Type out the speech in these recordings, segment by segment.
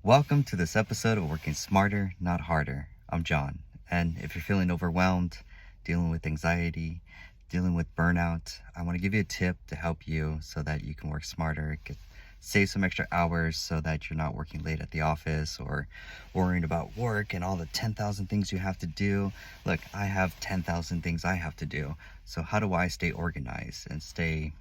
Welcome to this episode of Working Smarter, Not Harder. I'm John, and if you're feeling overwhelmed, dealing with anxiety, dealing with burnout, I want to give you a tip to help you so that you can work smarter, save some extra hours so that you're not working late at the office or worrying about work and all the 10,000 things you have to do. Look, I have 10,000 things I have to do. So how do I stay organized and stay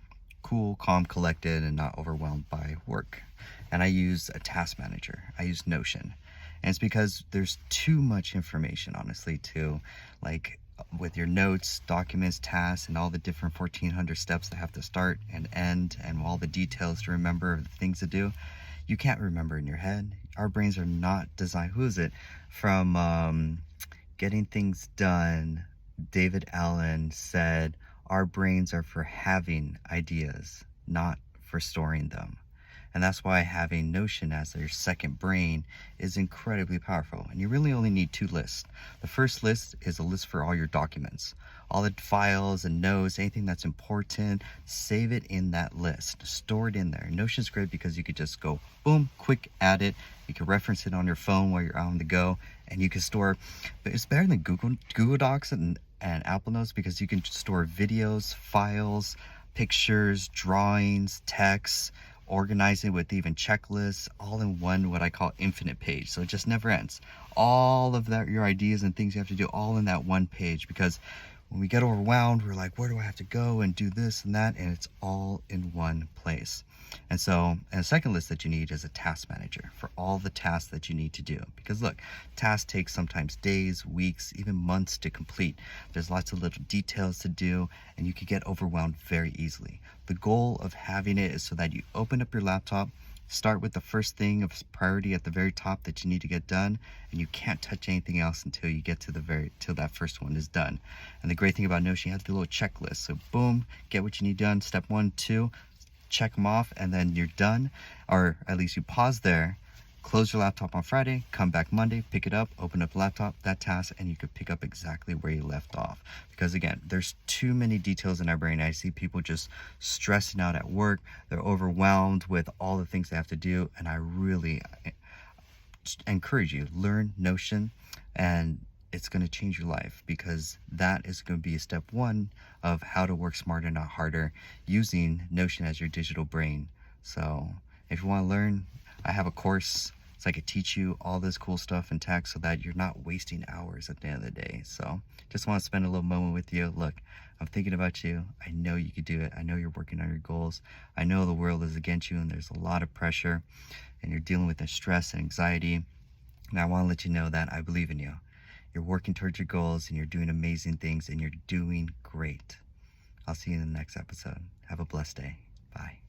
cool, calm, collected, and not overwhelmed by work? And I use a task manager. I use Notion. And it's because there's too much information, honestly, to like with your notes, documents, tasks, and all the different 1400 steps that have to start and end, and all the details to remember of the things to do. You can't remember in your head. Our brains are not designed. Who is it? From Getting Things Done, David Allen said, our brains are for having ideas, not for storing them. And that's why having Notion as your second brain is incredibly powerful. And you really only need two lists. The first list is a list for all your documents, all the files and notes, anything that's important. Save it in that list, store it in there. Notion's great because you could just go boom, quick add it. You can reference it on your phone while you're on the go, and you can store. But it's better than Google Docs and Apple Notes because you can store videos, files, pictures, drawings, texts, organize it with even checklists, all in one, what I call infinite page. So it just never ends. All of that, your ideas and things you have to do, all in that one page. Because when we get overwhelmed, we're like, where do I have to go and do this and that? And it's all in one place. And so, and the second list that you need is a task manager for all the tasks that you need to do. Because look, tasks take sometimes days, weeks, even months to complete. There's lots of little details to do, and you can get overwhelmed very easily. The goal of having it is so that you open up your laptop, start with the first thing of priority at the very top that you need to get done, and you can't touch anything else until you get to till that first one is done. And the great thing about Notion, you have to do a little checklist. So boom, get what you need done. Step 1, 2, check them off, and then you're done. Or at least you pause there, close your laptop on Friday, come back Monday, pick it up, open up the laptop, that task, and you could pick up exactly where you left off. Because again, there's too many details in our brain. I see people just stressing out at work. They're overwhelmed with all the things they have to do. And I really encourage you, learn Notion, and it's going to change your life, because that is going to be step 1 of how to work smarter, not harder, using Notion as your digital brain. So if you want to learn, I have a course. So I could teach you all this cool stuff in tech so that you're not wasting hours at the end of the day. So just want to spend a little moment with you. Look, I'm thinking about you. I know you could do it. I know you're working on your goals. I know the world is against you and there's a lot of pressure and you're dealing with the stress and anxiety. And I want to let you know that I believe in you. You're working towards your goals and you're doing amazing things and you're doing great. I'll see you in the next episode. Have a blessed day. Bye.